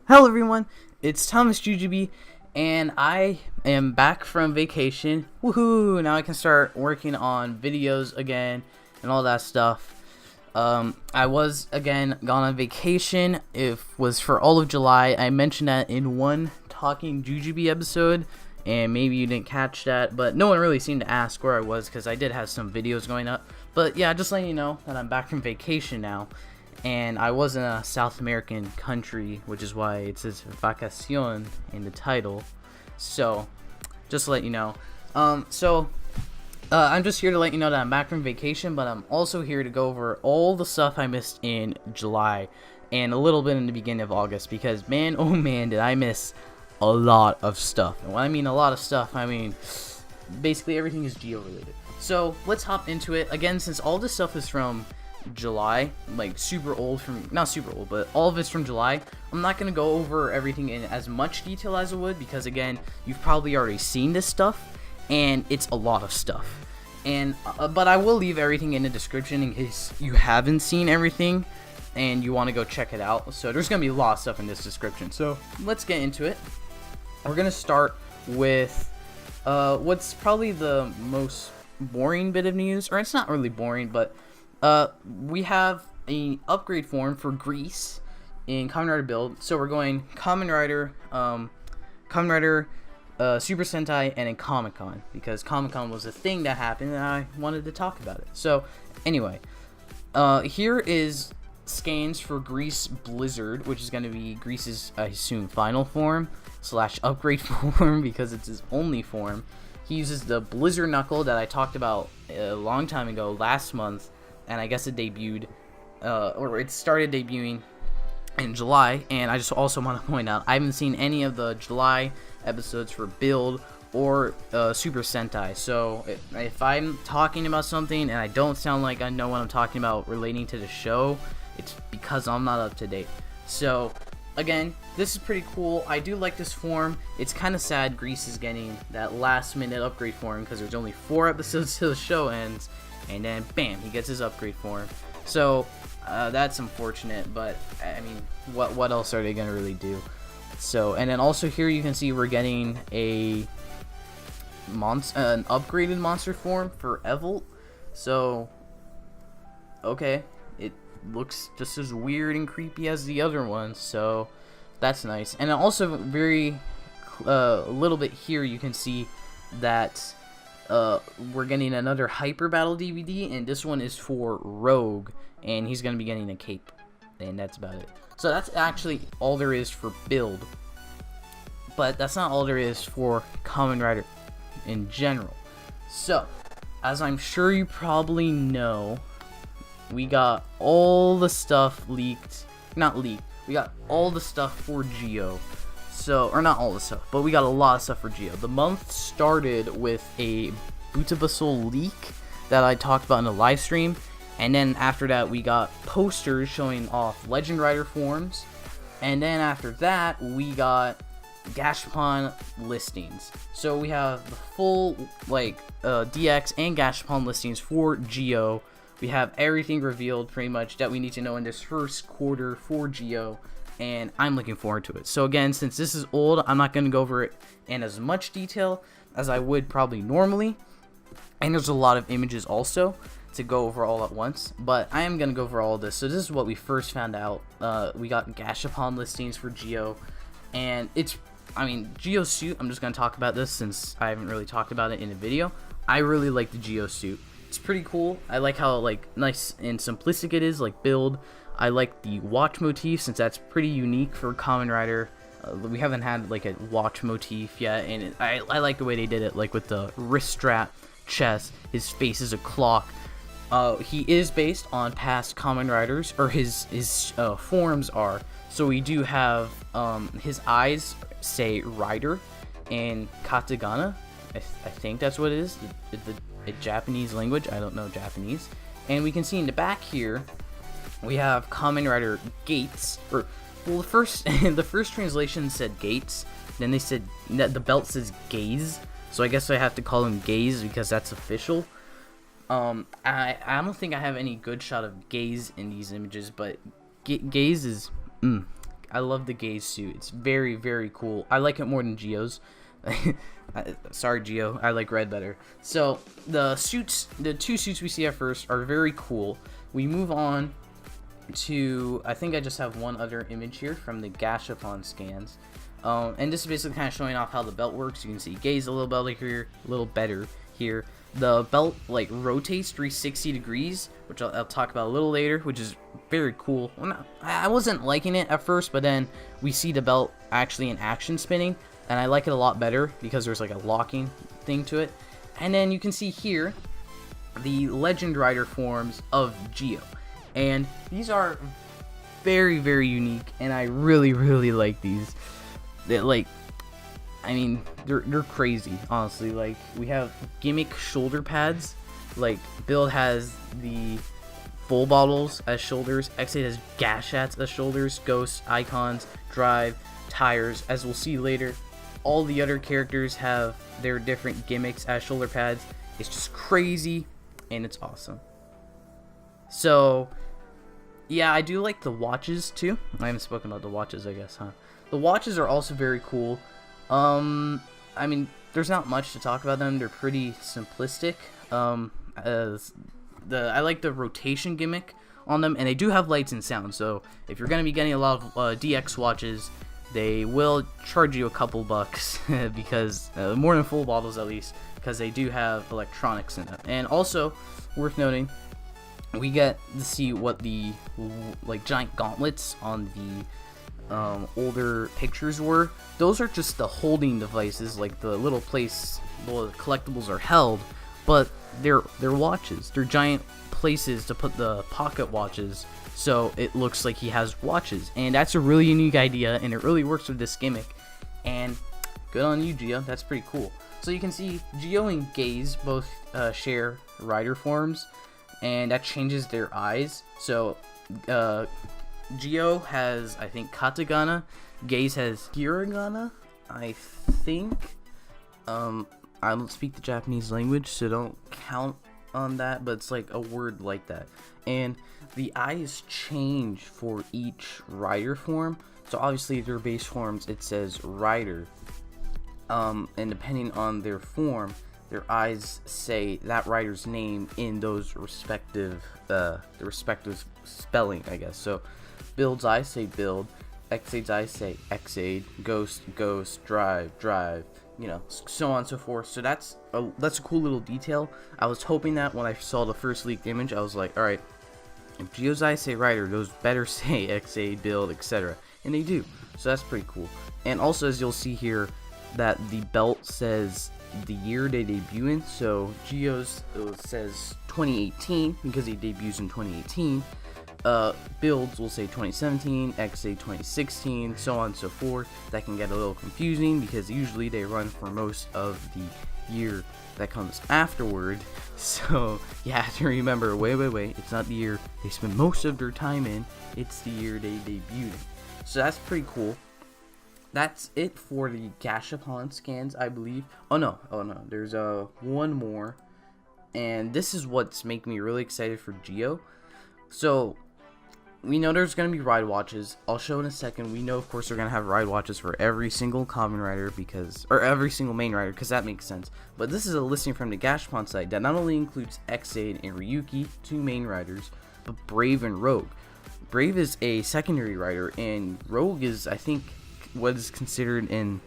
Hello everyone, it's thomasjujube, and I am back from vacation. Woohoo! Now I can start working on videos again and all that stuff. I was again gone on vacation. It was for all of July. I mentioned that in one Talking Jujube episode, and maybe you didn't catch that, but no one really seemed to ask where I was because I did have some videos going up. But yeah, just letting you know that I'm back from vacation now. And I was in a South American country, which is why it says vacación in the title. So, just to let you know. I'm just here to let you know that I'm back from vacation, but I'm also here to go over all the stuff I missed in July and a little bit in the beginning of August, because man, oh man, did I miss a lot of stuff. And when I mean a lot of stuff, I mean basically everything is Geo related. So, let's hop into it. Again, since all this stuff is from July, like super old, from not super old, but all of it's from July, I'm not going to go over everything in as much detail as I would, because again, you've probably already seen this stuff and it's a lot of stuff. And but I will leave everything in the description in case you haven't seen everything and you want to go check it out. So there's going to be a lot of stuff in this description, so let's get into it. We're going to start with what's probably the most boring bit of news, or it's not really boring, but we have an upgrade form for Greece in Kamen Rider build. So we're going Kamen Rider, Super Sentai, and a Comic Con, because Comic Con was a thing that happened and I wanted to talk about it. So anyway, here is scans for Greece Blizzard, which is going to be Greece's, I assume, final form / upgrade form, because it's his only form. He uses the Blizzard Knuckle that I talked about a long time ago, last month. And I guess it debuted, or it started debuting in July. And I just also want to point out, I haven't seen any of the July episodes for Build or Super Sentai. So if I'm talking about something and I don't sound like I know what I'm talking about relating to the show, it's because I'm not up to date. So again, this is pretty cool. I do like this form. It's kind of sad Greece is getting that last minute upgrade form, because there's only 4 episodes till the show ends. And then, bam, he gets his upgrade form. So, that's unfortunate, but, I mean, what else are they going to really do? So, and then also here you can see we're getting an upgraded monster form for Evolt. So, okay, it looks just as weird and creepy as the other ones, so that's nice. And also, a little bit here you can see that we're getting another Hyper Battle DVD, and this one is for Rogue, and he's going to be getting a cape, and that's about it. So that's actually all there is for Build, but that's not all there is for Kamen Rider in general. So, as I'm sure you probably know, we got all the stuff leaked, not leaked, we got all the stuff for Geo. So, or not all the stuff, but we got a lot of stuff for Geo. The month started with a Butabasol leak that I talked about in the live stream, and then after that we got posters showing off Legend Rider forms, and then after that we got Gashapon listings. So we have the full DX and Gashapon listings for Geo. We have everything revealed pretty much that we need to know in this first quarter for Geo, and I'm looking forward to it. So again, since this is old, I'm not going to go over it in as much detail as I would probably normally, and there's a lot of images also to go over all at once, but I am going to go over all of this. So this is what we first found out. We got Gashapon listings for Geo, and Geo suit, I'm just going to talk about this since I haven't really talked about it in a video. I really like the Geo suit. It's pretty cool. I like how nice and simplistic it is, build. I like the watch motif, since that's pretty unique for Kamen Rider. We haven't had a watch motif yet, and I like the way they did it, with the wrist strap, chest, his face is a clock. He is based on past Kamen Riders, or his forms are. So we do have his eyes say Rider and Katagana. I think that's what it is, the Japanese language. I don't know Japanese. And we can see in the back here, we have Kamen Rider Gates, the first translation said Gates, then they said that the belt says Gaze, so I guess I have to call him Gaze because that's official. I don't think I have any good shot of Gaze in these images, but Gaze is, I love the Gaze suit. It's very, very cool. I like it more than Gio's. Sorry, Gio. I like red better. So the two suits we see at first are very cool. We move on to, I think I just have one other image here from the Gashapon scans. And this is basically kind of showing off how the belt works. You can see Gaze a little better here. The belt like rotates 360 degrees, which I'll talk about a little later, which is very cool. Well, I wasn't liking it at first, but then we see the belt actually in action spinning, and I like it a lot better because there's like a locking thing to it. And then you can see here the Legend Rider forms of Gio, and these are very, very unique, and I really, really like these. I mean, they're crazy, honestly. Like, we have gimmick shoulder pads. Like, Build has the full bottles as shoulders. X8 has Gashats as shoulders. Ghost, Icons, Drive, Tires, as we'll see later. All the other characters have their different gimmicks as shoulder pads. It's just crazy, and it's awesome. So, yeah, I do like the watches, too. I haven't spoken about the watches, I guess, huh? The watches are also very cool. I mean, there's not much to talk about them. They're pretty simplistic. I like the rotation gimmick on them, and they do have lights and sound. So if you're gonna be getting a lot of DX watches, they will charge you a couple bucks because more than full bottles at least, because they do have electronics in them. And also worth noting, we get to see what the like giant gauntlets on the older pictures were. Those are just the holding devices, like the little place the collectibles are held, but they're watches. They're giant places to put the pocket watches, so it looks like he has watches, and that's a really unique idea, and it really works with this gimmick. And good on you, Gio. That's pretty cool. So you can see Gio and Gaze both share rider forms, and that changes their eyes. So Gio has, I think, Katagana. Gaze has Hiragana, I think. I don't speak the Japanese language, so don't count on that, but it's like a word like that. And the eyes change for each rider form. So obviously their base forms, it says rider. And depending on their form, their eyes say that rider's name in those respective, the respective spelling, I guess. So Build's eyes say Build, X8's eyes say X8, Ghost, Drive, you know, so on and so forth. So that's a cool little detail. I was hoping that when I saw the first leaked image, I was like, alright, if Gio's eyes say Rider, those better say X8, Build, etc. And they do. So that's pretty cool. And also, as you'll see here, that the belt says the year they debut in. So Gio's says 2018 because he debuts in 2018. Builds will say 2017, X say 2016, so on and so forth. That can get a little confusing because usually they run for most of the year that comes afterward. So you have to remember, wait, it's not the year they spend most of their time in, it's the year they debuted in. So that's pretty cool. That's it for the Gashapon scans, I believe. Oh no, there's one more, and this is what's making me really excited for Gio. So we know there's going to be ride watches. I'll show in a second. We know, of course, they're going to have ride watches for every single Kamen Rider or every single main rider, because that makes sense. But this is a listing from the Gashapon site that not only includes X8 and Ryuki, two main riders, but Brave and Rogue. Brave is a secondary rider, and Rogue is, I think, what is considered an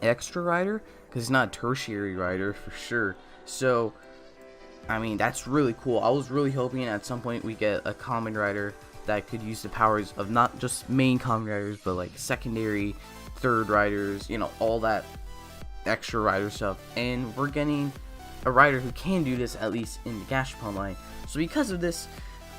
extra rider, because he's not a tertiary rider for sure. So, I mean, that's really cool. I was really hoping at some point we get a Kamen Rider that could use the powers of not just main Kamen Riders, but like secondary, third riders, you know, all that extra rider stuff. And we're getting a rider who can do this, at least in the Gashapon line. So because of this,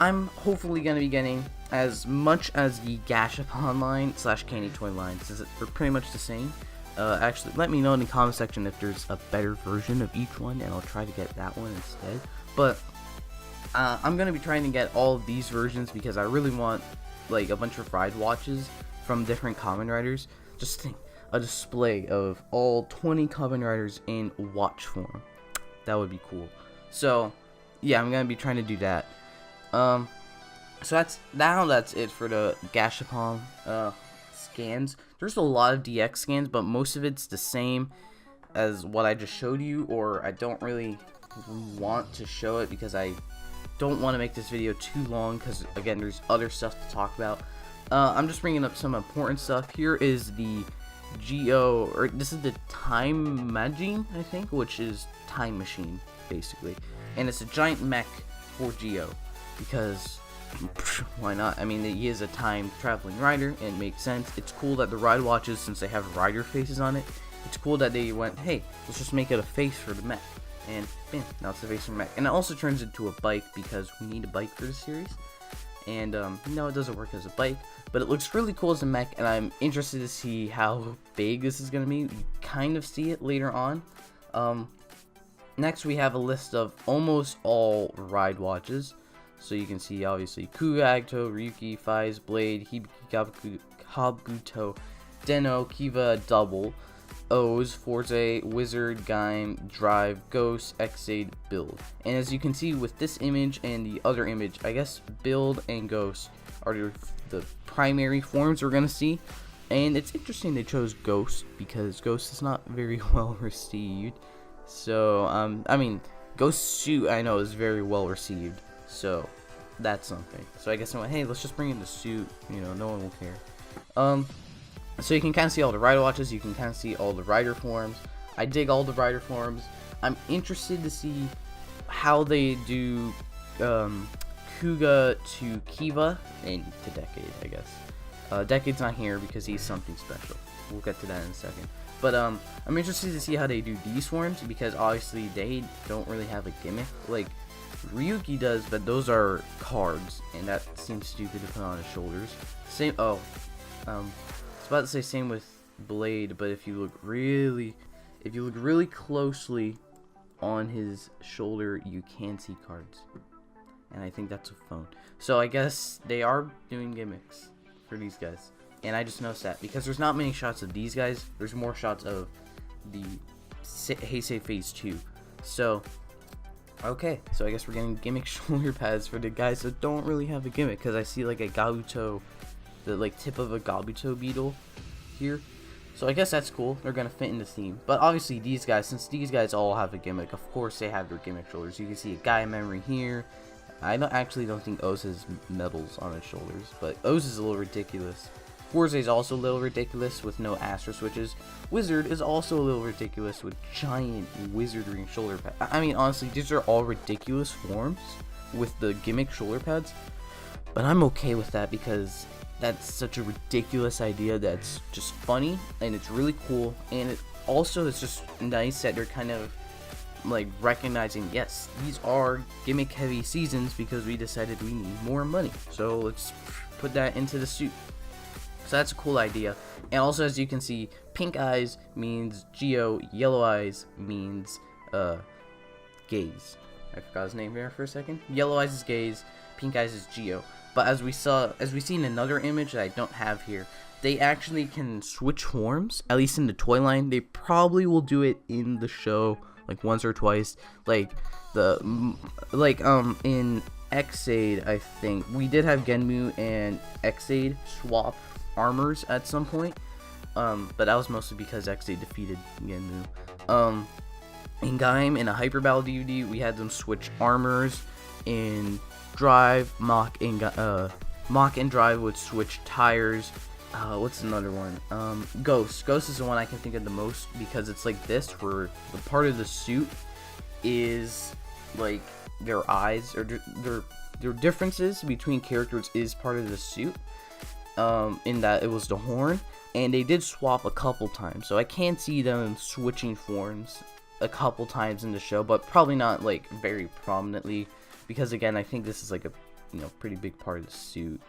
I'm hopefully going to be getting as much as the Gashapon line / Candy Toy line, since they're pretty much the same. Actually, let me know in the comment section if there's a better version of each one, and I'll try to get that one instead. But I'm going to be trying to get all of these versions because I really want like a bunch of ride watches from different Kamen Riders. Just think, a display of all 20 Kamen Riders in watch form. That would be cool. So yeah, I'm going to be trying to do that. So that's it for the Gashapon scans. There's a lot of DX scans, but most of it's the same as what I just showed you, or I don't really want to show it because I don't want to make this video too long, because again, there's other stuff to talk about. I'm just bringing up some important stuff. Here is the Geo, or this is the Time Machine, I think, which is time machine basically, and it's a giant mech for Geo because why not? I mean, he is a time traveling rider, and it makes sense. It's cool that the ride watches, since they have rider faces on it, it's cool that they went, hey, let's just make it a face for the mech, and bam, now it's the face for the mech. And it also turns into a bike because we need a bike for the series, and no, it doesn't work as a bike, but it looks really cool as a mech, and I'm interested to see how big this is going to be. You kind of see it later on. Next we have a list of almost all ride watches. So you can see, obviously, Kuga, Agito, Ryuki, Faiz, Blade, Hibiki, Kabuto, Den-O, Kiva, Double, O's, Forze, Wizard, Gaim, Drive, Ghost, X-Aid, Build. And as you can see with this image and the other image, I guess Build and Ghost are the primary forms we're going to see. And it's interesting they chose Ghost, because Ghost is not very well received. So, I mean, Ghost suit, I know, is very well received. So that's something. So I guess I went, hey, let's just bring in the suit, you know, no one will care. So you can kind of see all the rider watches, you can kind of see all the rider forms. I dig all the rider forms. I'm interested to see how they do Kuga to Kiva and to Decade, I guess. Decade's not here because he's something special. We'll get to that in a second. But I'm interested to see how they do these forms, because obviously they don't really have a gimmick like Ryuki does, but those are cards, and that seems stupid to put on his shoulders. Same. Oh, I was about to say same with Blade, but if you look really closely on his shoulder, you can see cards, and I think that's a phone. So I guess they are doing gimmicks for these guys, and I just noticed that because there's not many shots of these guys. There's more shots of the Heisei Phase 2. So. Okay, so I guess we're getting gimmick shoulder pads for the guys that don't really have a gimmick, because I see like a Gabuto, the like tip of a Gabuto beetle here. So I guess that's cool. They're gonna fit in the theme. But obviously these guys, since these guys all have a gimmick, of course they have their gimmick shoulders. You can see a Gaia memory here. I don't think Oz has medals on his shoulders, but Oz is a little ridiculous. Forze is also a little ridiculous with no Astro switches. Wizard is also a little ridiculous with giant wizardry shoulder pads. I mean, honestly, these are all ridiculous forms with the gimmick shoulder pads, but I'm okay with that because that's such a ridiculous idea that's just funny, and it's really cool, and it also is just nice that they're kind of like recognizing, yes, these are gimmick heavy seasons because we decided we need more money, so let's put that into the suit. So that's a cool idea. And also, as you can see, pink eyes means Geo, yellow eyes means Gaze. I forgot his name here for a second. Yellow eyes is Gaze, pink eyes is Geo. But as we see in another image that I don't have here, they actually can switch forms, at least in the toy line. They probably will do it in the show like once or twice. Like in X-Aid, I think we did have Genmu and X-Aid swap armors at some point, but that was mostly because X-Aid defeated Genmu. In Gaim, in a Hyper Battle DVD, we had them switch armors. In Drive, Mach and Drive would switch tires. What's another one? Ghost is the one I can think of the most, because it's like this, where the part of the suit is like their eyes, or their differences between characters is part of the suit. In that it was the horn, and they did swap a couple times, so I can see them switching forms a couple times in the show, but probably not like very prominently, because again, I think this is like a pretty big part of the suit.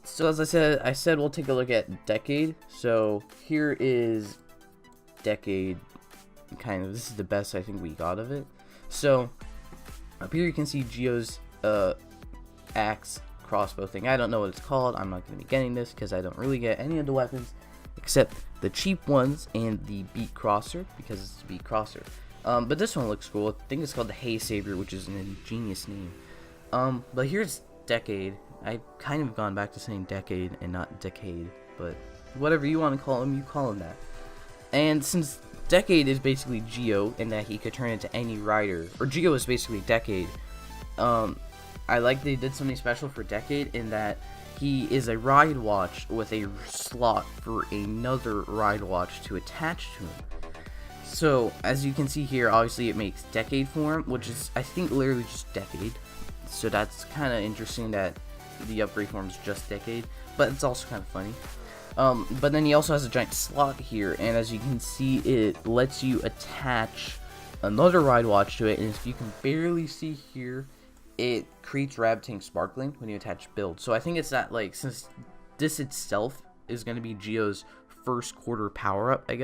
So as I said we'll take a look at Decade. So here is Decade, kind of, this is the best I think we got of it. So up here you can see Geo's axe crossbow thing. I don't know what it's called. I'm not going to be getting this because I don't really get any of the weapons except the cheap ones and the Beat Crosser, because it's a Beat Crosser. But this one looks cool. I think it's called the Hay Saber, which is an ingenious name. But here's Decade. I've kind of gone back to saying decade and not decade, but whatever you want to call him, you call him that. And since Decade is basically Geo, in that he could turn into any rider, or Geo is basically Decade, I like they did something special for Decade in that he is a ride watch with a slot for another ride watch to attach to him. So, as you can see here, obviously it makes Decade form, which is, I think, literally just Decade. So that's kind of interesting that the upgrade form is just Decade, but it's also kind of funny. But then he also has a giant slot here, and as you can see, it lets you attach another ride watch to it, and if you can barely see here, it creates Rabbit Sparkling when you attach build. So I think it's that, like, since this itself is going to be Geo's first quarter power-up, I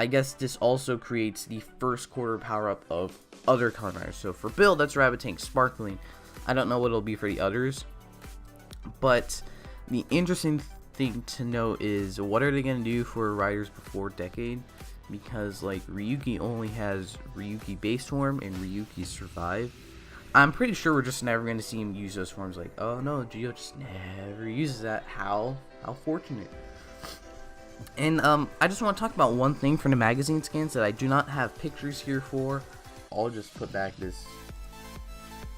guess this also creates the first quarter power-up of other Kamen Riders. So for build, that's Rabbit Sparkling. I don't know what it'll be for the others, but the interesting thing to note is, what are they going to do for riders before Decade? Because, like, Ryuki only has Ryuki base form and Ryuki survive. I'm pretty sure we're just never going to see him use those forms. Like, oh no, Geo just never uses that. How fortunate. And I just want to talk about one thing for the magazine scans that I do not have pictures here for. I'll just put back this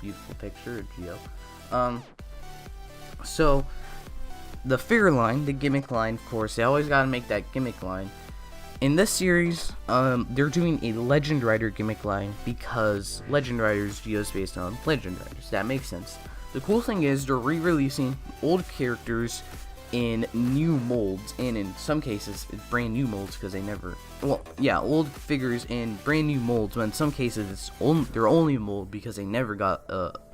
beautiful picture of Geo. So the figure line, the gimmick line, of course, they always gotta make that gimmick line. In this series, they're doing a Legend Rider gimmick line because Legend Riders, Geo's based on Legend Riders. That makes sense. The cool thing is they're re-releasing old characters in new molds, and in some cases, it's brand new molds because they never, old figures in brand new molds, but in some cases, they're only a mold because they never got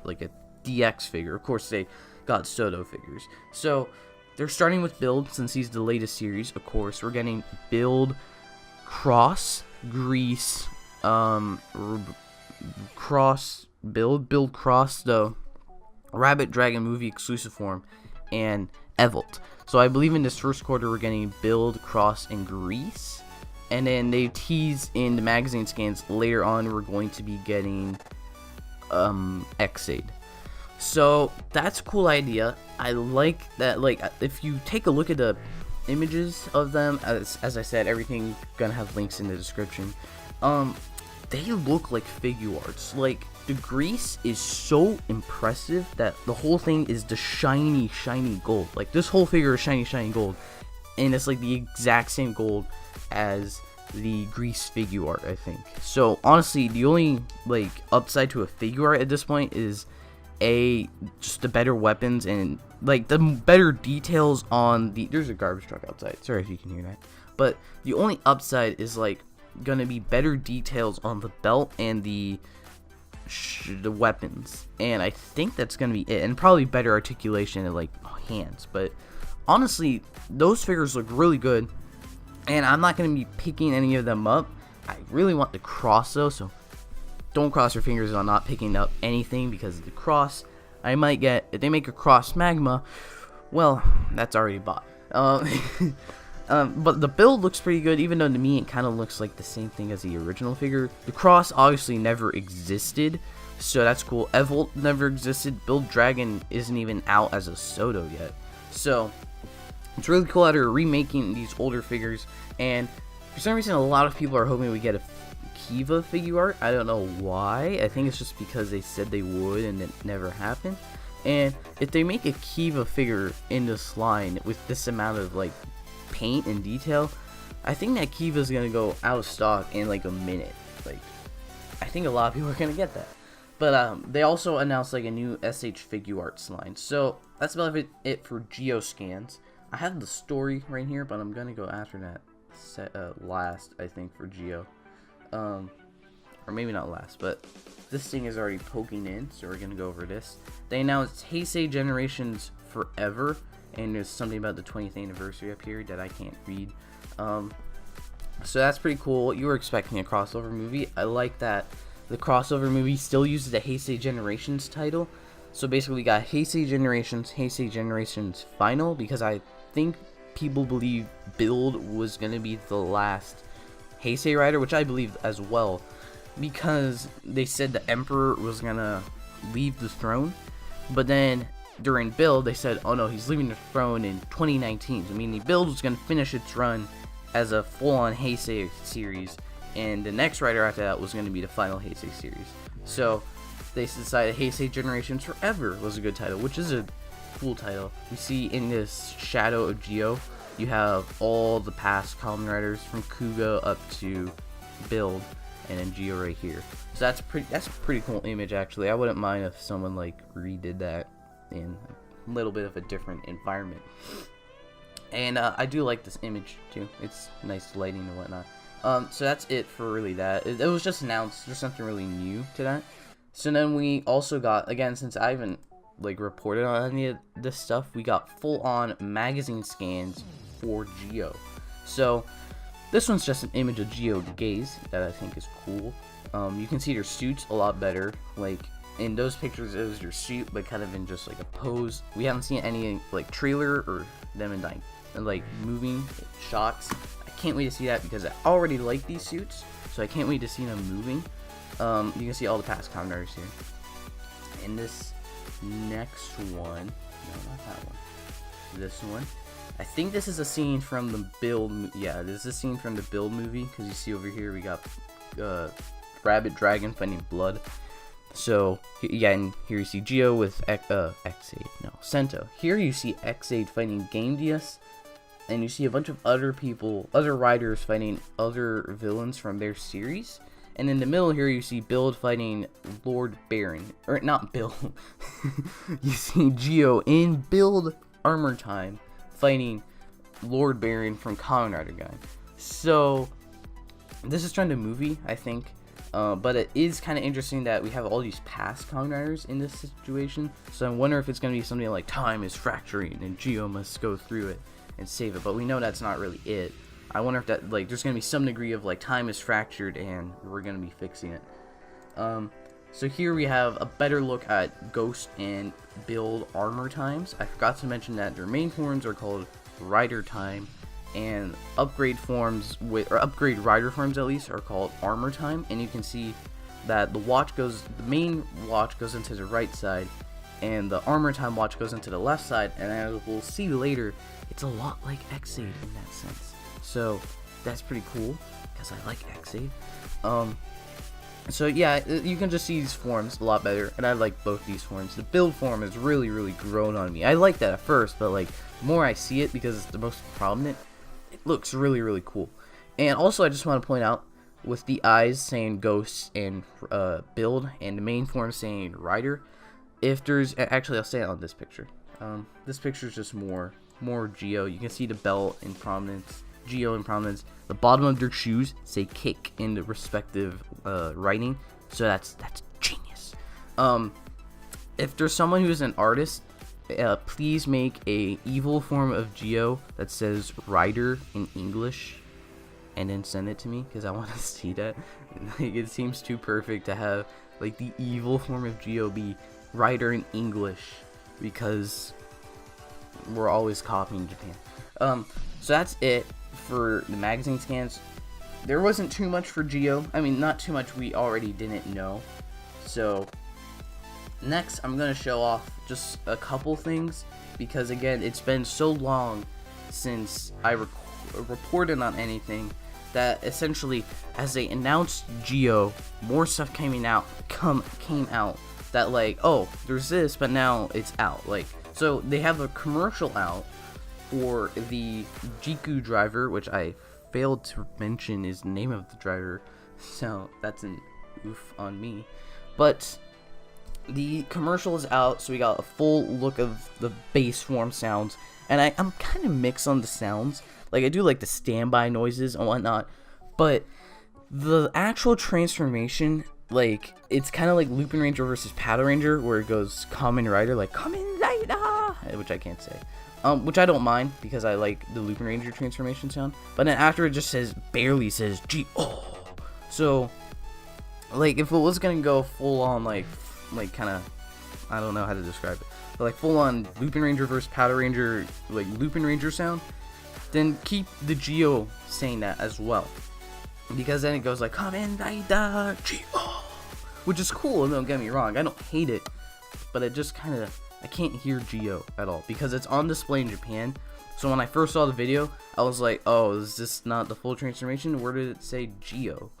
like a DX figure. Of course, they got Soto figures. So they're starting with Build, since he's the latest series. Of course, we're getting Build, Cross, Grease, Cross, Build Cross, the Rabbit Dragon movie exclusive form, and Evolt. So I believe in this first quarter we're getting Build, Cross, and Grease. And then they tease in the magazine scans later on we're going to be getting Xaid. So that's a cool idea. I like that. Like, if you take a look at the images of them, as I said, everything gonna have links in the description. They look like figure arts. Like, the grease is so impressive that the whole thing is the shiny gold. Like, this whole figure is shiny gold, and it's like the exact same gold as the grease figure art, I think. So honestly, the only like upside to a figure art at this point is just the better weapons and like the better details on the. There's a garbage truck outside. Sorry if you can hear that. But the only upside is like gonna be better details on the belt and the weapons, and I think that's gonna be it, and probably better articulation and like hands. But honestly, those figures look really good, and I'm not gonna be picking any of them up. I really want the cross though, so don't cross your fingers on not picking up anything, because the cross I might get, if they make a cross magma, well, that's already bought. But the build looks pretty good, even though to me it kind of looks like the same thing as the original figure. The cross obviously never existed, so that's cool. Evolt never existed. Build Dragon isn't even out as a Soto yet. So it's really cool how they're remaking these older figures, and for some reason a lot of people are hoping we get a Kiva figure art. I don't know why. I think it's just because they said they would and it never happened. And if they make a Kiva figure in this line with this amount of like paint and detail, I think that Kiva is gonna go out of stock in like a minute. Like, I think a lot of people are gonna get that. But they also announced like a new SH figure arts line. So that's about it for Geo scans. I have the story right here, but I'm gonna go after that last, I think, for Geo. Or maybe not last, but this thing is already poking in, so we're gonna go over this. They announced Heisei Generations Forever, and there's something about the 20th anniversary up here that I can't read. So that's pretty cool. You were expecting a crossover movie. I like that the crossover movie still uses the Heisei Generations title. So basically we got Heisei Generations Final, because I think people believe Build was gonna be the last Heisei Rider, which I believe as well, because they said the Emperor was gonna leave the throne, but then during Build, they said, oh no, he's leaving the throne in 2019. I mean, the Build was going to finish its run as a full-on Heisei series, and the next Rider after that was going to be the final Heisei series. So they decided Heisei Generations Forever was a good title, which is a cool title. We see in this Shadow of Geo, you have all the past Kamen Riders from Kuga up to Build, and then Geo right here. So that's a pretty cool image, actually. I wouldn't mind if someone like redid that in a little bit of a different environment. And I do like this image too. It's nice lighting and whatnot. So that's it for really that. It was just announced. There's something really new to that. So then we also got, again, since I haven't like reported on any of this stuff, we got full-on magazine scans for Geo. So this one's just an image of Geo Gaze that I think is cool. You can see their suits a lot better. Like in those pictures, it was your suit, but kind of in just like a pose. We haven't seen any like trailer or them in like moving shots. I can't wait to see that because I already like these suits, so I can't wait to see them moving. You can see all the past Kamen Riders here. And this next one, no, not that one. This one. I think this is a scene from the Build. Yeah, this is a scene from the Build movie, because you see over here we got Rabbit Dragon fighting Blood. So yeah, and here you see Geo with Sento. Here you see X8 fighting Game DS, and you see a bunch of other riders fighting other villains from their series. And in the middle here, you see Build fighting Lord Baron, or not Build. You see Geo in Build Armor Time fighting Lord Baron from Kamen Rider Guy. So this is turned to movie, I think, but it is kind of interesting that we have all these past Kamen Riders in this situation. So I wonder if it's going to be something like time is fracturing and Geo must go through it and save it. But we know that's not really it. I wonder if that, like, there's going to be some degree of like time is fractured and we're going to be fixing it. So here we have a better look at Ghost and Build armor times. I forgot to mention that their main forms are called Rider Time, and upgrade rider forms at least are called Armor Time. And you can see that the main watch goes into the right side, and the Armor Time watch goes into the left side. And as we'll see later, it's a lot like X8 in that sense. So that's pretty cool because I like X8. So yeah, you can just see these forms a lot better, and I like both these forms. The Build form has really grown on me. I liked that at first, but like the more I see it, because it's the most prominent, it looks really cool. And also, I just want to point out, with the eyes saying Ghost and Build, and the main form saying Rider, if there's actually, I'll say it on this picture. This picture is just more Geo. You can see the belt in prominence, Geo in prominence. The bottom of their shoes say Kick in the respective writing, so that's genius. If there's someone who's an artist, please make a evil form of Geo that says Rider in English, and then send it to me, because I want to see that. Like, it seems too perfect to have like the evil form of Geo be Rider in English, because we're always copying Japan. So that's it for the magazine scans. There wasn't too much for Geo. I mean, not too much we already didn't know. So next, I'm going to show off just a couple things, because again, it's been so long since I reported on anything, that essentially, as they announced Geo, more stuff came out that like, oh, there's this, but now it's out. Like, so they have a commercial out for the Jiku driver, which I failed to mention is the name of the driver, so that's an oof on me. But the commercial is out, so we got a full look of the base form sounds, and I'm kind of mixed on the sounds. Like, I do like the standby noises and whatnot, but the actual transformation, like, it's kind of like Lupin Ranger versus Paddle Ranger, where it goes Kamen Rider, like Kamen Rider, which I can't say. Which I don't mind, because I like the Lupin Ranger transformation sound. But then after, it just barely says G-O. So, like, if it was gonna go full on, like kind of, I don't know how to describe it, but like full on Lupin Ranger versus Paddle Ranger, like Lupin Ranger sound, then keep the Geo saying that as well, because then it goes like Kamen Rider G-O, which is cool. Don't get me wrong, I don't hate it, but it just kind of I can't hear Geo at all because it's on display in Japan. So when I first saw the video, I was like, oh, is this not the full transformation? Where did it say Geo?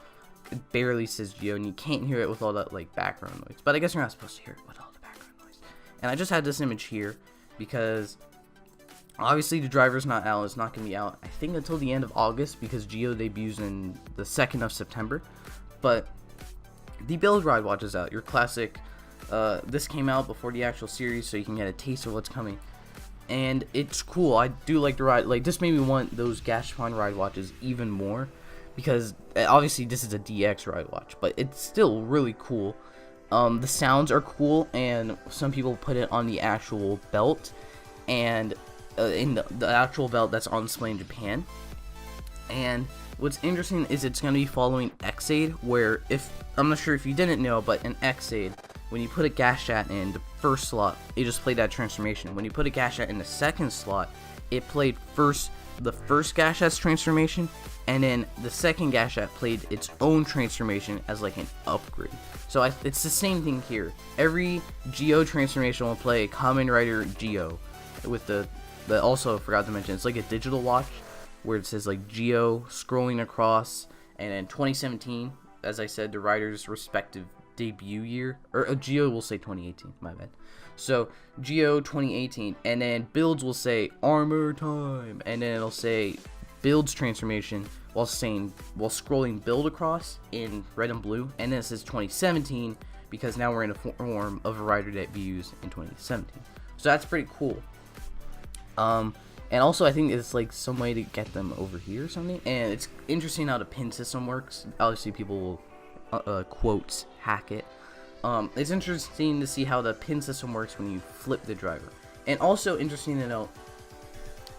It barely says Geo, and you can't hear it with all that like background noise. But I guess you're not supposed to hear it with all the background noise. And I just had this image here because obviously the driver's not out. It's not going to be out, I think, until the end of August because Geo debuts in the 2nd of September. But the Build Ride Watch is out. Your classic. This came out before the actual series, so you can get a taste of what's coming. And it's cool. I do like the ride. Like, this made me want those Gashapon ride watches even more. Because, obviously, this is a DX ride watch. But it's still really cool. The sounds are cool. And some people put it on the actual belt. And in the actual belt that's on display in Japan. And what's interesting is it's going to be following X-Aid. Where, I'm not sure if you didn't know, but in X-Aid, when you put a Gashat in the first slot, it just played that transformation. When you put a Gashat in the second slot, it played the first Gashat's transformation, and then the second Gashat played its own transformation as like an upgrade. So it's the same thing here. Every Geo transformation will play Kamen Rider Geo with the also forgot to mention, it's like a digital watch where it says like Geo scrolling across, and then 2017, as I said, the rider's respective debut year, or Geo will say 2018, my bad. So Geo 2018, and then builds will say armor time, and then it'll say builds transformation while scrolling build across in red and blue, and then it says 2017 because now we're in a form of a rider that debuts in 2017. So that's pretty cool. And also I think it's like some way to get them over here or something, and it's interesting how the pin system works. Obviously people will quotes hack it. It's interesting to see how the pin system works when you flip the driver. And also interesting to note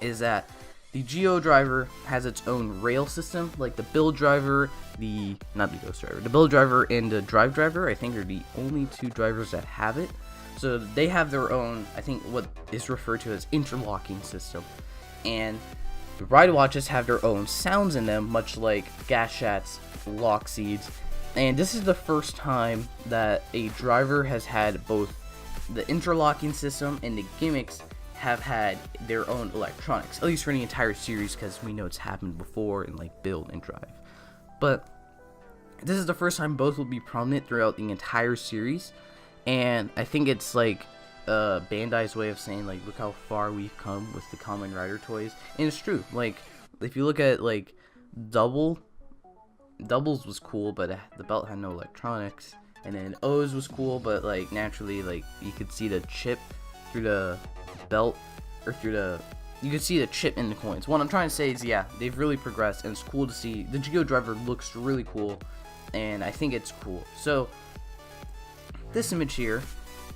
is that the Geo driver has its own rail system, like the build driver, not the ghost driver, the build driver and the drive driver, I think, are the only two drivers that have it. So they have their own, I think, what is referred to as interlocking system. And the ride watches have their own sounds in them, much like Gashat's lock seeds. And this is the first time that a driver has had both the interlocking system and the gimmicks have had their own electronics, at least for the entire series, because we know it's happened before in like build and drive. But this is the first time both will be prominent throughout the entire series, and I think it's like Bandai's way of saying like, look how far we've come with the Kamen Rider toys. And it's true. Like, if you look at like Doubles was cool, but the belt had no electronics. And then O's was cool, but like naturally, like you could see the chip through the belt, or you could see the chip in the coins. What I'm trying to say is, yeah, they've really progressed, and it's cool to see. The Geo driver looks really cool, and I think it's cool. So this image here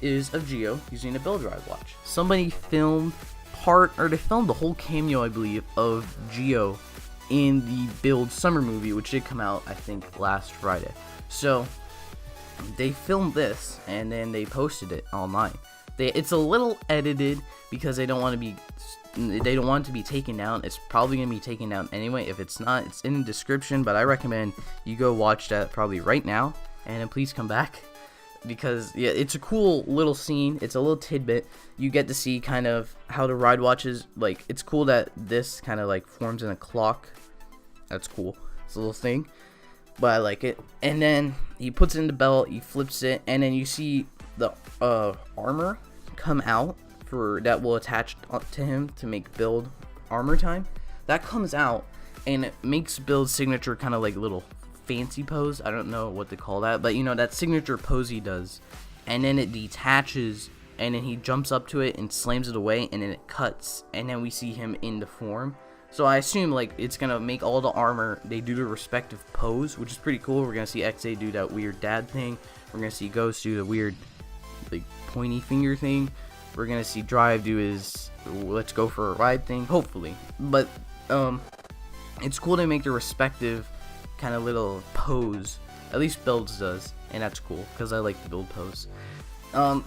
is of Geo using a build ride watch. Somebody filmed they filmed the whole cameo, I believe, of Geo in the Build Summer movie, which did come out, I think, last Friday. So they filmed this and then they posted it online. It's a little edited because they don't want it to be taken down. It's probably gonna be taken down anyway. If it's not, it's in the description, but I recommend you go watch that probably right now, and then please come back, because yeah, it's a cool little scene. It's a little tidbit. You get to see kind of how the ride watches, like, it's cool that this kind of like forms in a clock. That's cool. It's a little thing, but I like it. And then he puts it in the belt, he flips it, and then you see the armor come out that will attach to him to make build armor time. That comes out and it makes Build's signature kind of like little fancy pose. I don't know what to call that, but you know, that signature pose he does, and then it detaches, and then he jumps up to it and slams it away, and then it cuts, and then we see him in the form. So I assume like it's gonna make all the armor, they do the respective pose, which is pretty cool. We're gonna see XA do that weird dad thing. We're gonna see Ghost do the weird like pointy finger thing. We're gonna see Drive do his let's go for a ride thing, hopefully. But it's cool to make the respective kind of little pose. At least Builds does, and that's cool because I like the Build pose.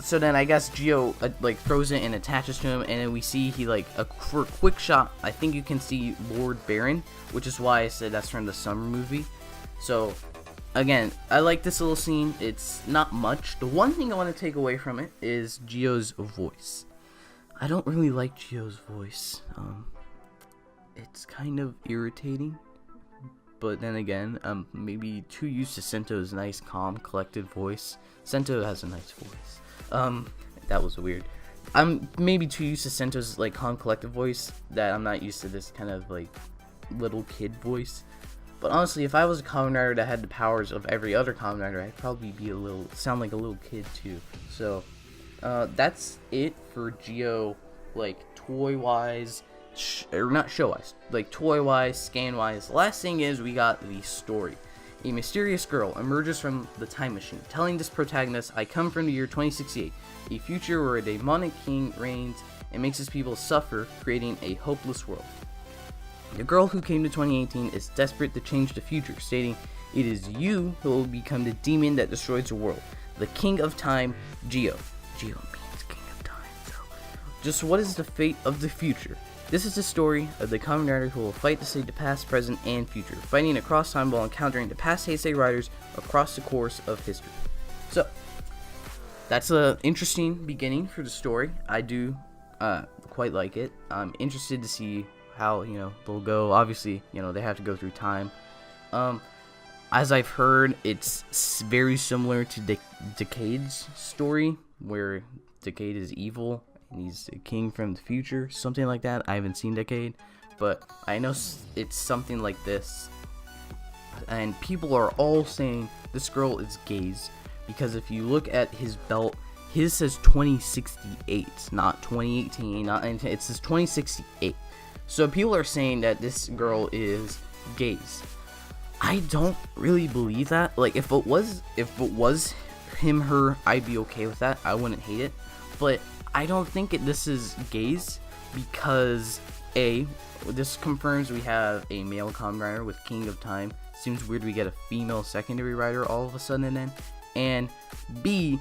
So then I guess Geo like throws it and attaches to him, and then we see he like for a quick shot, I think you can see Lord Baron, which is why I said that's from the summer movie. So again, I like this little scene. It's not much. The one thing I want to take away from it is Gio's voice. I don't really like Gio's voice. It's kind of irritating. But then again, I'm maybe too used to Sento's nice, calm, collected voice. Sento has a nice voice. That was weird. I'm maybe too used to Sento's like calm, collected voice that I'm not used to this kind of like little kid voice. But honestly, if I was a Kamen Rider that had the powers of every other Kamen Rider, I'd probably be sound like a little kid too. So, that's it for Gio, like toy-wise. Or not show-wise, like toy-wise, scan-wise. The last thing is we got the story. A mysterious girl emerges from the time machine, telling this protagonist, I come from the year 2068, a future where a demonic king reigns and makes his people suffer, creating a hopeless world. The girl who came to 2018 is desperate to change the future, stating, it is you who will become the demon that destroys the world. The king of time, Gio. Gio means king of time, so. Just what is the fate of the future? This is the story of the Kamen Rider who will fight to save the past, present, and future, fighting across time while encountering the past Heisei Riders across the course of history. So, that's an interesting beginning for the story. I do quite like it. I'm interested to see how, they'll go. Obviously, they have to go through time. As I've heard, it's very similar to Decade's story, where Decade is evil and he's a king from the future, something like that. I haven't seen Decade, but I know it's something like this. And people are all saying this girl is gays, because if you look at his belt, his says 2068, not 2018, it says 2068. So people are saying that this girl is gays. I don't really believe that. Like, if it was him, her, I'd be okay with that. I wouldn't hate it. But I don't think this is gays, because this confirms we have a male Kamen Rider with King of Time. Seems weird we get a female secondary rider all of a sudden then. And B,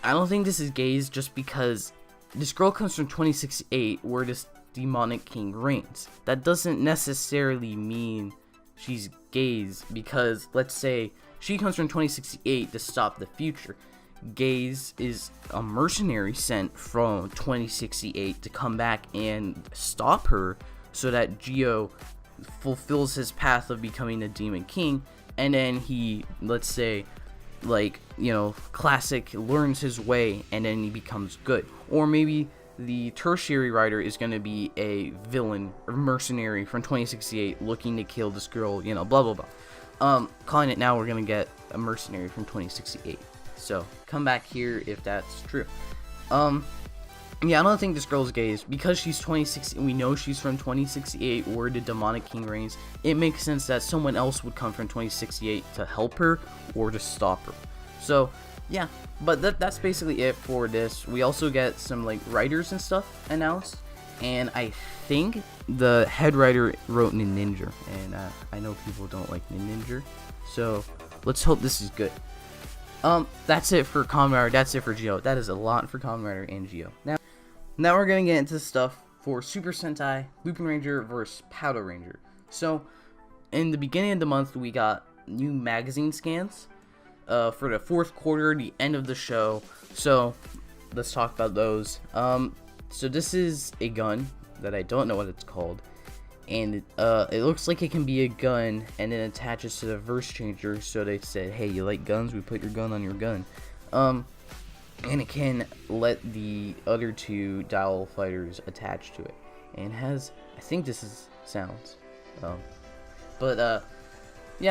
I don't think this is gays just because this girl comes from 2068 where this demonic king reigns. That doesn't necessarily mean she's gays, because let's say she comes from 2068 to stop the future. Gaze is a mercenary sent from 2068 to come back and stop her so that Gio fulfills his path of becoming a demon king, and then he, let's say, classic, learns his way and then he becomes good. Or maybe the tertiary rider is going to be a villain or mercenary from 2068 looking to kill this girl, blah blah blah. Calling it now, we're going to get a mercenary from 2068. So, come back here if that's true. Yeah, I don't think this girl's gays. Because she's 2068, we know she's from 2068, where the demonic king reigns. It makes sense that someone else would come from 2068 to help her or to stop her. So, yeah, but that's basically it for this. We also get some, writers and stuff announced. And I think the head writer wrote Ninja. And I know people don't like Ninja. So, let's hope this is good. That's it for Kamen Rider, that's it for Gio. That is a lot for Kamen Rider and Gio. Now we're gonna get into stuff for Super Sentai, Lupin Ranger versus Powder Ranger. So, in the beginning of the month, we got new magazine scans, for the fourth quarter, the end of the show. So, let's talk about those. So this is a gun that I don't know what it's called. And it looks like it can be a gun and then attaches to the verse changer. So they said, hey, you like guns? We put your gun on your gun. And it can let the other two dial fighters attach to it. And has, I think this is sounds. Yeah,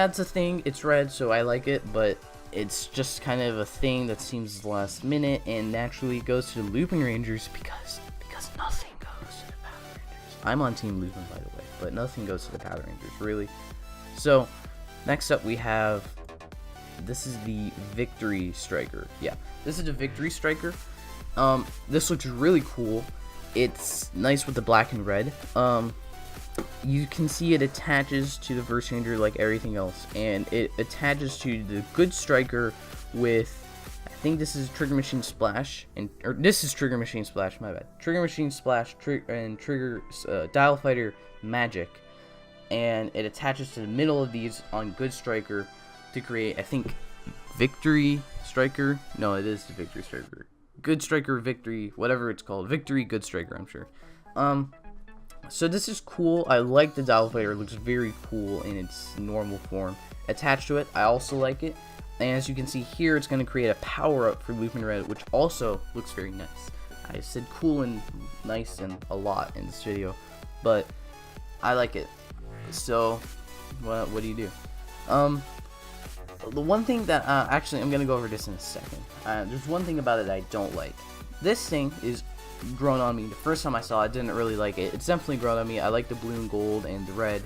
it's a thing. It's red, so I like it. But it's just kind of a thing that seems last minute and naturally goes to the Lupin Rangers because nothing goes to the Powder Rangers. I'm on Team Lupin, by the way. But nothing goes to the Powder Rangers, really. So, next up we have, this is the Victory Striker. Yeah, this is the Victory Striker. This looks really cool. It's nice with the black and red. You can see it attaches to the Verse Changer like everything else. And it attaches to the Good Striker with, I think this is Trigger Machine Splash. Or this is Trigger Machine Splash, my bad. Trigger Machine Splash and Trigger Dial Fighter Magic, and it attaches to the middle of these on Good Striker to create, I think, Victory Striker. No, it is the Victory Striker. Good Striker, Victory, whatever it's called. Victory, Good Striker, I'm sure. So this is cool. I like the Dial Fighter. It looks very cool in its normal form. Attached to it, I also like it. And as you can see here, it's going to create a power-up for Lupin Red, which also looks very nice. I said cool and nice and a lot in this video, but I like it. So, what do you do? The one thing that, actually, I'm going to go over this in a second. There's one thing about it I don't like. This thing is grown on me. The first time I saw it, I didn't really like it. It's definitely grown on me. I like the blue and gold and the red.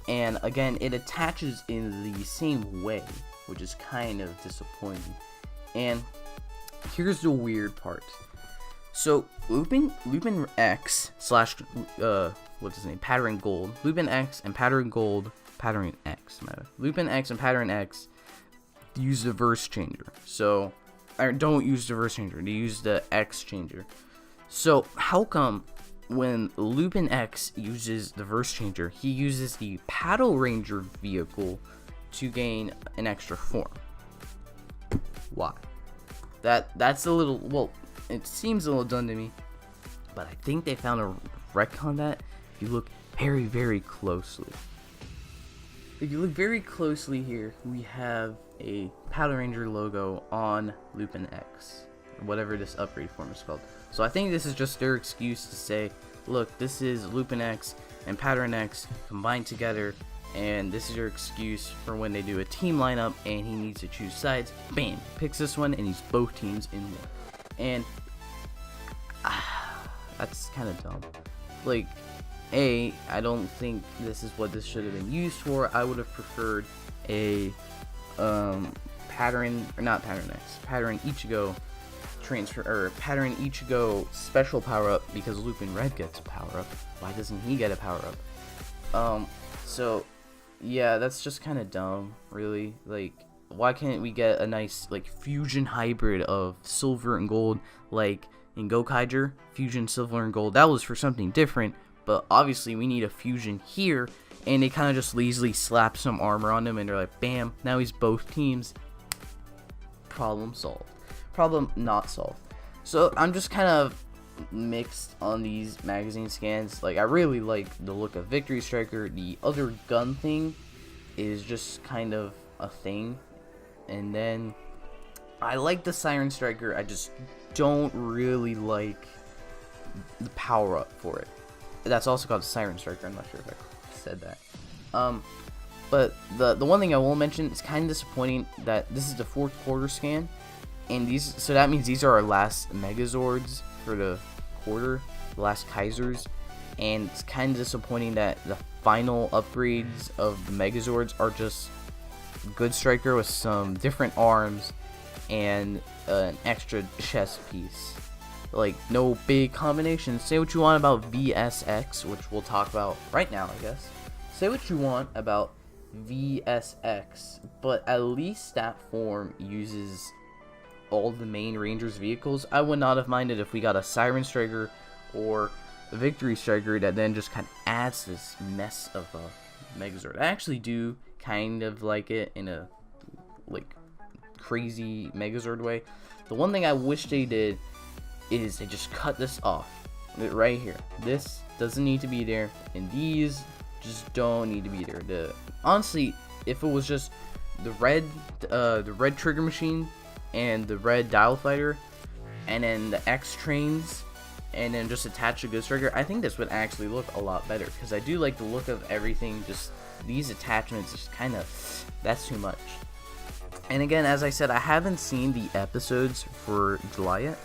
And again, it attaches in the same way, which is kind of disappointing. And here's the weird part. So Lupin X slash what's his name? Pattern Gold. Lupin X and Pattern Gold. Pattern X. Lupin X and Pattern X use the verse changer. So, or don't use the verse changer. They use the X changer. So how come when Lupin X uses the verse changer, he uses the Paddle Ranger vehicle to gain an extra form? Why? That's a little, well, it seems a little dumb to me, but I think they found a retcon that if you look very, very closely. If you look very closely here, we have a Paddle Ranger logo on Lupin X, or whatever this upgrade form is called. So I think this is just their excuse to say, look, this is Lupin X and Pattern X combined together, and this is your excuse for when they do a team lineup and he needs to choose sides. Bam, picks this one and he's both teams in one. And that's kind of dumb. Like, I don't think this is what this should have been used for. I would have preferred a Pattern Ichigo transfer, or Pattern Ichigo special power up, because Lupin Red gets a power up. Why doesn't he get a power up? So yeah, that's just kind of dumb, really. Like, why can't we get a nice like fusion hybrid of silver and gold, like in Gokaiger, fusion silver and gold? That was for something different, but obviously we need a fusion here, and they kind of just lazily slap some armor on him and they're like, bam, now he's both teams. Problem solved. Problem not solved. So I'm just kind of mixed on these magazine scans. Like, I really like the look of Victory Striker. The other gun thing is just kind of a thing. And then I like the Siren Striker. I just don't really like the power up for it. That's also called the Siren Striker. I'm not sure if I said that. But the one thing I will mention, it's kind of disappointing that this is the 4th quarter scan, and so that means these are our last Megazords for the quarter, the last Kaisers, and it's kind of disappointing that the final upgrades of the Megazords are just Good Striker with some different arms and an extra chest piece. Like, no big combinations. Say what you want about VSX, which we'll talk about right now, I guess. Say what you want about VSX, but at least that form uses all the main Rangers vehicles. I would not have minded if we got a Siren Striker or a Victory Striker that then just kind of adds this mess of a Megazord. I actually do kind of like it in a like crazy Megazord way. The one thing I wish they did is they just cut this off right here. This doesn't need to be there, and these just don't need to be there. Honestly, if it was just the red trigger machine and the red dial fighter, and then the X trains, and then just attach a Good Striker, I think this would actually look a lot better, because I do like the look of everything. Just these attachments, just kind of, that's too much. And again, as I said, I haven't seen the episodes for July yet,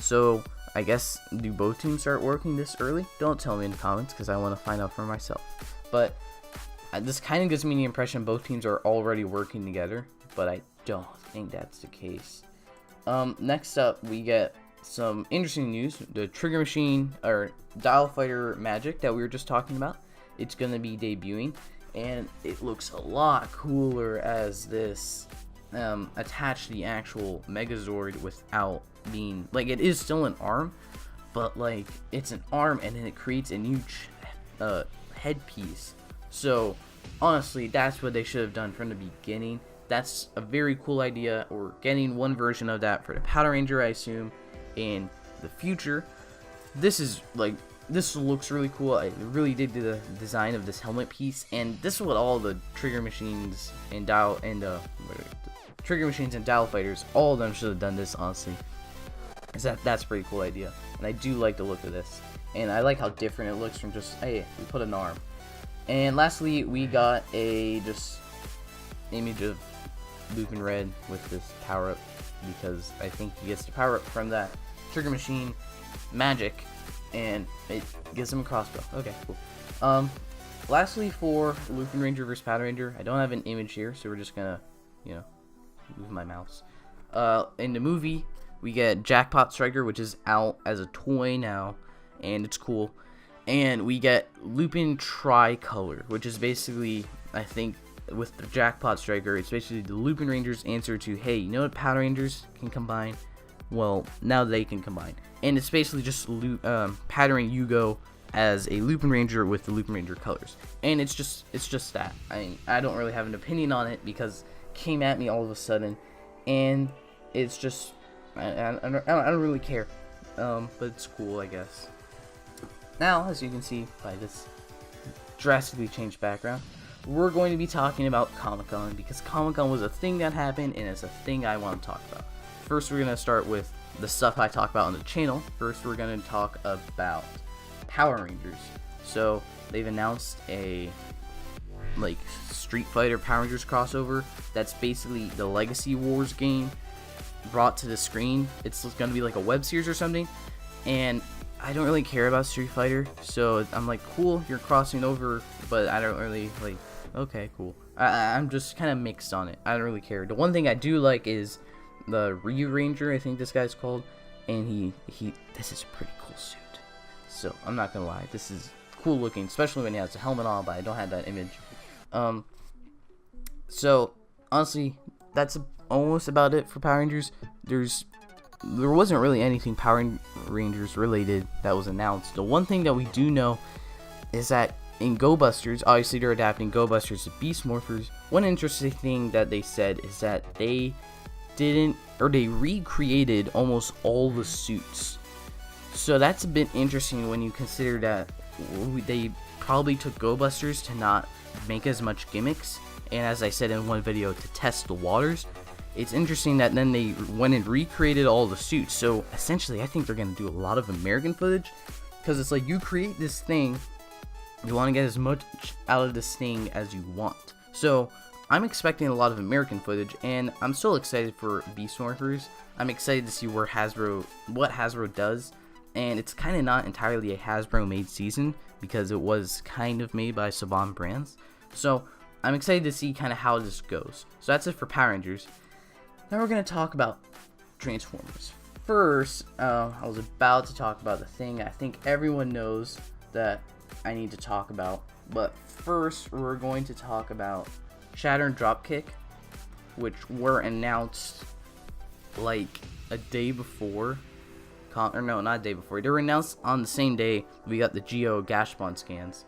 so I guess, do both teams start working this early? Don't tell me in the comments, because I want to find out for myself. But this kind of gives me the impression both teams are already working together, but I don't think that's the case. Next up, we get some interesting news. The Trigger Machine, or Dial Fighter Magic that we were just talking about, it's going to be debuting, and it looks a lot cooler as this attach the actual Megazord without being, like, it is still an arm, but like it's an arm and then it creates a new headpiece. So honestly, that's what they should have done from the beginning. that's a very cool idea. We're getting one version of that for the Power Ranger, I assume, in the future. This looks really cool. I really did the design of this helmet piece, and this is what all the Trigger Machines and Trigger Machines and Dial Fighters, all of them should have done this, honestly. That's a pretty cool idea, and I do like the look of this, and I like how different it looks from just, hey, we put an arm. And lastly, we got a just image of Lupin Red with this power up, because I think he gets the power up from that Trigger Machine magic, and it gives him a crossbow. Okay, cool. Lastly, for Lupin Ranger vs. Power Ranger, I don't have an image here, so we're just gonna, move my mouse. In the movie, we get Jackpot Striker, which is out as a toy now, and it's cool. And we get Lupin Tricolor, which is basically, I think, with the Jackpot Striker, it's basically the Lupin Rangers' answer to, hey, you know what Power Rangers can combine? Well, now they can combine. And it's basically just patterning Yugo as a Lupin Ranger with the Lupin Ranger colors. And it's just that. I mean, I don't really have an opinion on it because it came at me all of a sudden, and it's just, I don't really care. But it's cool, I guess. Now, as you can see by this drastically changed background, we're going to be talking about Comic-Con, because Comic-Con was a thing that happened, and it's a thing I want to talk about. First, we're going to start with the stuff I talk about on the channel. First, we're going to talk about Power Rangers. So, they've announced a, Street Fighter Power Rangers crossover. That's basically the Legacy Wars game brought to the screen. It's going to be like a web series or something, and I don't really care about Street Fighter, so I'm like, cool, you're crossing over, but I don't really, okay, cool. I'm just kind of mixed on it. I don't really care. The one thing I do like is the Ryu Ranger, I think this guy's called, and this is a pretty cool suit. So, I'm not gonna lie, this is cool looking, especially when he has the helmet on, but I don't have that image. So, honestly, that's almost about it for Power Rangers. There wasn't really anything Power Rangers related that was announced. The one thing that we do know is that in Go Busters, obviously they're adapting Go Busters to Beast Morphers. One interesting thing that they said is that they recreated almost all the suits. So that's a bit interesting when you consider that they probably took Go Busters to not make as much gimmicks, and as I said in one video, to test the waters. It's interesting that then they went and recreated all the suits. So essentially, I think they're going to do a lot of American footage, because it's like you create this thing, you want to get as much out of this thing as you want. So I'm expecting a lot of American footage, and I'm still excited for Beast Morphers. I'm excited to see what Hasbro does, and it's kind of not entirely a Hasbro made season, because it was kind of made by Saban Brands. So I'm excited to see kind of how this goes. So that's it for Power Rangers. Now we're going to talk about Transformers. First, I was about to talk about the thing I think everyone knows that I need to talk about. But first, we're going to talk about Shatter and Dropkick, which were announced like a day before. Or no, not a day before. They were announced on the same day we got the Geo Gashbon scans.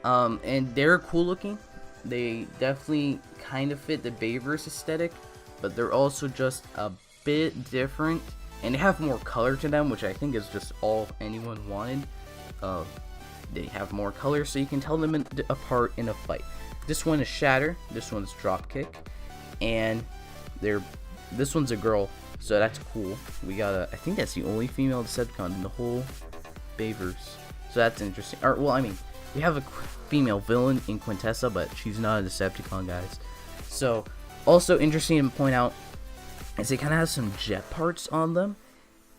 And they're cool looking. They definitely kind of fit the Bayverse aesthetic, but they're also just a bit different, and they have more color to them, which I think is just all anyone wanted. They have more color, so you can tell them apart in a fight. This one is Shatter, this one's Dropkick, and this one's a girl, so that's cool. We got I think that's the only female Decepticon in the whole Bayverse, so that's interesting. We have a female villain in Quintessa, but she's not a Decepticon, guys. So, also interesting to point out is they kind of have some jet parts on them.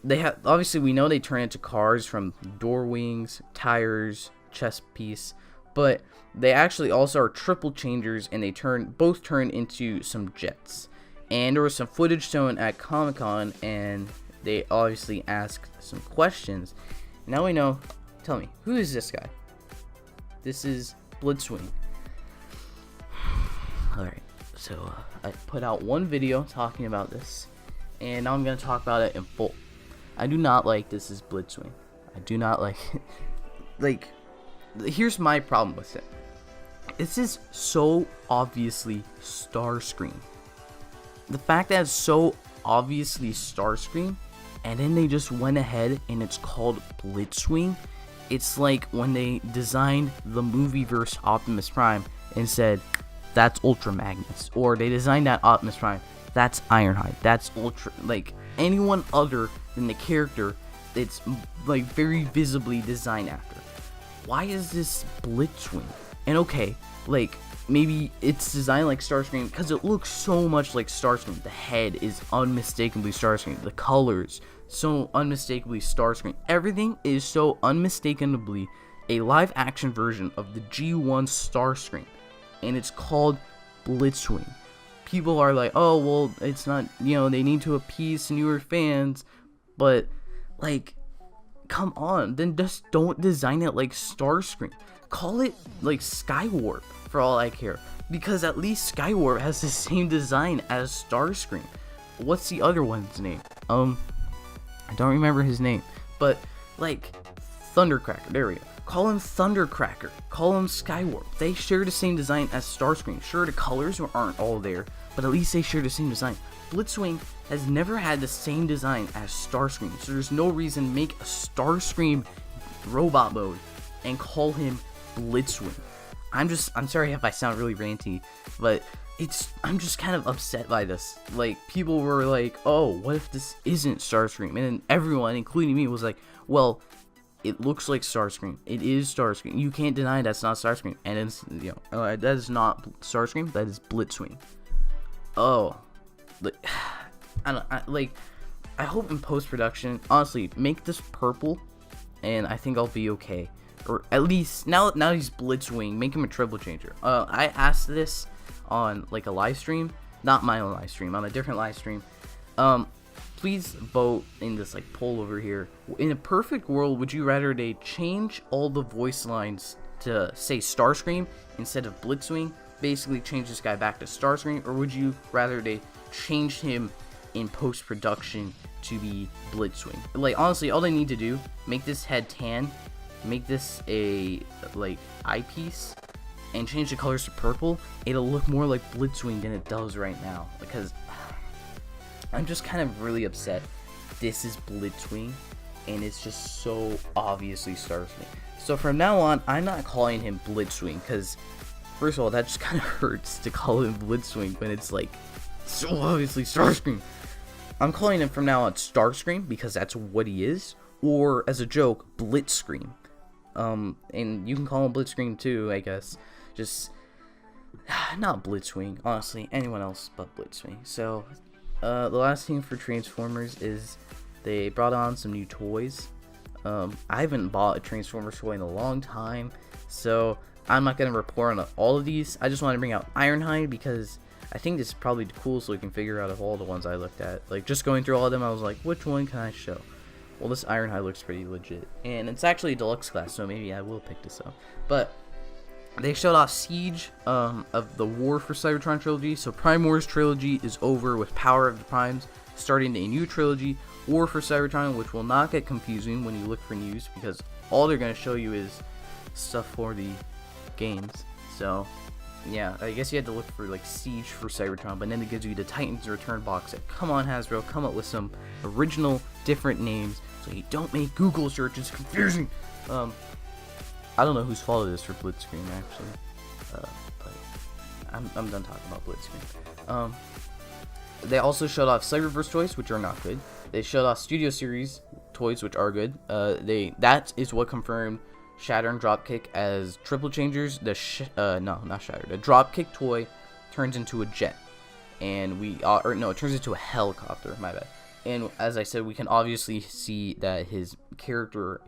They have, obviously we know they turn into cars from door wings, tires, chest piece, but they actually also are triple changers, and they both turn into some jets. And there was some footage shown at Comic-Con, and they obviously asked some questions. Now we know. Tell me, who is this guy? This is Blitzwing. Alright, so I put out one video talking about this, and now I'm going to talk about it in full. I do not like this is Blitzwing. I do not like it. Here's my problem with it. This is so obviously Starscream. the fact that it's so obviously Starscream, and then they just went ahead and it's called Blitzwing. It's like when they designed the movieverse Optimus Prime and said, that's Ultra Magnus. Or they designed that Optimus Prime, that's Ironhide. That's Ultra, like anyone other than the character it's like very visibly designed after. Why is this Blitzwing? And okay, like maybe it's designed like Starscream because it looks so much like Starscream. The head is unmistakably Starscream. The colors so unmistakably Starscream. Everything is so unmistakably a live action version of the G1 Starscream, and it's called Blitzwing. People are like, oh well, it's not, you know, they need to appease newer fans, but like, come on, then just don't design it like Starscream. Call it like Skywarp for all I care, because at least Skywarp has the same design as Starscream. What's the other one's name? I don't remember his name, but like Thundercracker. There we go. Call him Thundercracker. Call him Skywarp. They share the same design as Starscream. Sure, the colors aren't all there, but at least they share the same design. Blitzwing has never had the same design as Starscream, so there's no reason to make a Starscream robot mode and call him Blitzwing. I'm sorry if I sound really ranty, but I'm just kind of upset by this. Like, people were like, oh, what if this isn't Starscream? And then everyone, including me, was like, well, it looks like Starscream. It is Starscream. You can't deny that's not Starscream. And it's, you know, that is not Starscream. That is Blitzwing. Oh, like, I hope in post-production, honestly, make this purple, and I think I'll be okay. Or at least, now he's Blitzwing, make him a triple changer. I asked this on, like, a live stream, not my own live stream, on a different live stream. Please vote in this, like, poll over here. In a perfect world, would you rather they change all the voice lines to say Starscream instead of Blitzwing? Basically change this guy back to Starscream, or would you rather they change him in post-production to be Blitzwing? Like, honestly, all they need to do, make this head tan, make this a, like, eyepiece, and change the colors to purple. It'll look more like Blitzwing than it does right now, because I'm just kind of really upset. This is Blitzwing, and it's just so obviously Starscream. So from now on, I'm not calling him Blitzwing, because first of all, that just kind of hurts to call him Blitzwing when it's like so obviously Starscream. I'm calling him from now on Starscream because that's what he is, or as a joke, Blitzscream. And you can call him Blitzscream too, I guess. Just not Blitzwing, honestly. Anyone else but Blitzwing. So the last thing for Transformers is they brought on some new toys. I haven't bought a Transformers toy in a long time, so I'm not going to report on all of these. I just want to bring out Ironhide because I think this is probably the coolest looking figure out of all the ones I looked at. Like, just going through all of them, I was like, which one can I show? Well, this Ironhide looks pretty legit. And it's actually a deluxe class, so maybe I will pick this up. But they showed off Siege of the War for Cybertron trilogy. So Prime Wars trilogy is over with Power of the Primes, starting a new trilogy, War for Cybertron, which will not get confusing when you look for news, because all they're going to show you is stuff for the games. So yeah, I guess you had to look for like Siege for Cybertron, but then it gives you the Titans Return box set. Come on, Hasbro, come up with some original different names so you don't make Google searches confusing. I don't know whose fault it is for Blitzscreen actually, but I'm done talking about Blitzscreen. They also showed off Cyberverse toys, which are not good. They showed off Studio Series toys, which are good. That is what confirmed Shatter and Dropkick as triple changers. Not Shatter. The Dropkick toy turns into a jet, and it turns into a helicopter. My bad. And as I said, we can obviously see that his character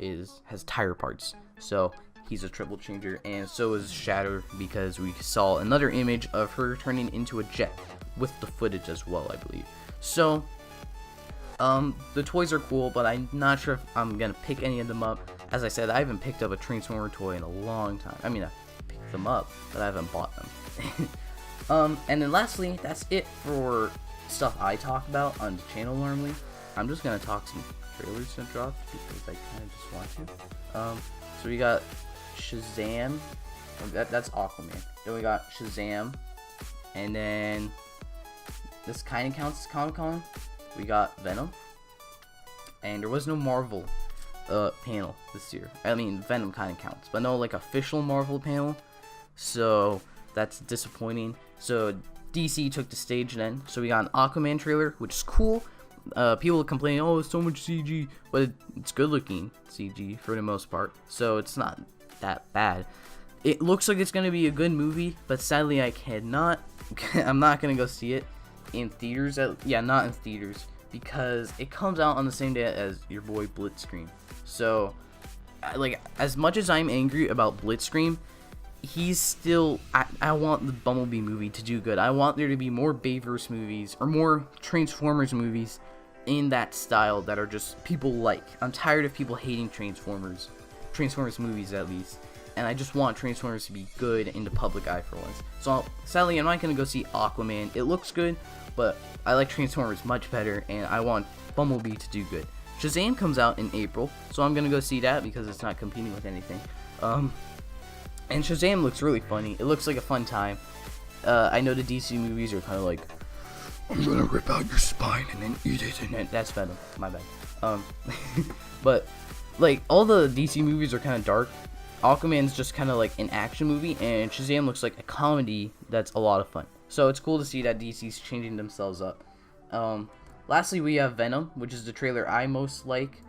has tire parts, so he's a triple changer, and so is Shatter, because we saw another image of her turning into a jet with the footage as well, I believe. So the toys are cool, but I'm not sure if I'm gonna pick any of them up. As I said, I haven't picked up a Transformer toy in a long time. I mean, I picked them up, but I haven't bought them. And then lastly, that's it for stuff I talk about on the channel normally. I'm just gonna talk some trailers that dropped because I kind of just want to. So we got Shazam. That's Aquaman. Then we got Shazam, and then this kind of counts as Comic-Con. We got Venom, and there was no Marvel panel this year. I mean, Venom kind of counts, but no like official Marvel panel, so that's disappointing. So DC took the stage then, so we got an Aquaman trailer, which is cool. People complain, oh, it's so much CG, but it's good looking CG for the most part, so it's not that bad. It looks like it's gonna be a good movie, but sadly I'm not gonna go see it in theaters. Not in theaters, because it comes out on the same day as your boy Blitzscream. So, like, as much as I'm angry about Blitzscream, he's still, I want the Bumblebee movie to do good. I want there to be more Bayverse movies, or more Transformers movies in that style that are just people like. I'm tired of people hating Transformers movies at least, and I just want Transformers to be good in the public eye for once. So sadly, I'm not gonna go see Aquaman. It looks good, but I like Transformers much better, and I want Bumblebee to do good. Shazam comes out in April, so I'm gonna go see that because it's not competing with anything. And Shazam looks really funny. It looks like a fun time. I know the DC movies are kind of like, I'm gonna rip out your spine and then eat it, and then that's Venom. My bad. But like all the DC movies are kind of dark. Aquaman's just kind of like an action movie, and Shazam looks like a comedy that's a lot of fun. So it's cool to see that DC's changing themselves up. Lastly, we have Venom, which is the trailer I most like.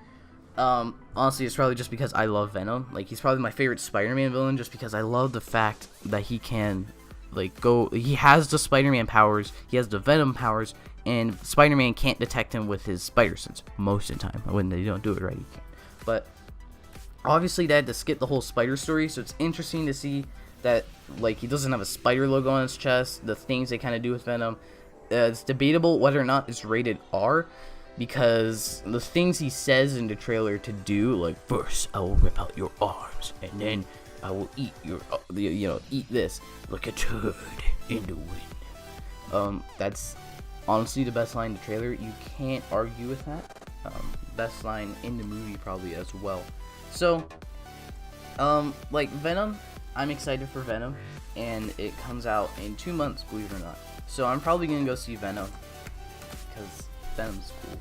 Honestly, it's probably just because I love Venom. Like, he's probably my favorite Spider-Man villain, just because I love the fact that he can, like, he has the Spider-Man powers, he has the Venom powers, and Spider-Man can't detect him with his spider sense most of the time. When they don't do it right, he can't. But obviously, they had to skip the whole spider story, so it's interesting to see that, like, he doesn't have a spider logo on his chest, the things they kind of do with Venom. It's debatable whether or not it's rated R, because the things he says in the trailer to do, like, first I will rip out your arms, and then I will eat your, eat this like a turd in the wind. That's honestly the best line in the trailer. You can't argue with that. Best line in the movie probably as well. So, like, Venom, I'm excited for Venom, and it comes out in 2 months, believe it or not. So I'm probably gonna go see Venom, because Venom's cool.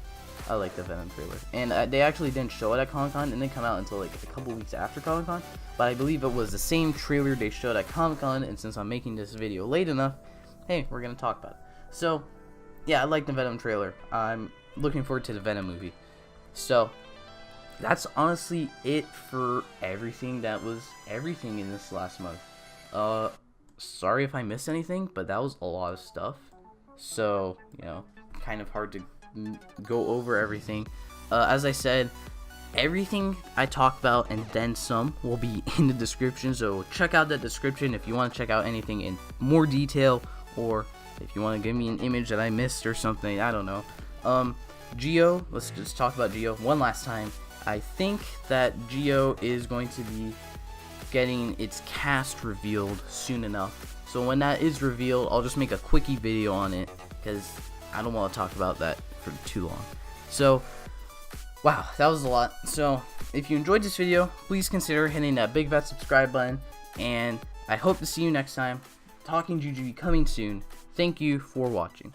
I like the Venom trailer. And they actually didn't show it at Comic-Con, it didn't come out until like a couple weeks after Comic-Con, but I believe it was the same trailer they showed at Comic-Con, and since I'm making this video late enough, hey, we're gonna talk about it. So, yeah, I like the Venom trailer. I'm looking forward to the Venom movie. So, that's honestly it for everything that was everything in this last month. Sorry if I missed anything, but that was a lot of stuff. So, kind of hard to go over everything. As I said, everything I talked about and then some will be in the description, so check out that description if you want to check out anything in more detail, or if you want to give me an image that I missed or something, I don't know. Geo, let's just talk about Geo one last time. I think that Geo is going to be getting its cast revealed soon enough, so when that is revealed, I'll just make a quickie video on it, because I don't want to talk about that for too long. So, wow, that was a lot. So, if you enjoyed this video, please consider hitting that big fat subscribe button, and I hope to see you next time. Talking Jujube coming soon. Thank you for watching.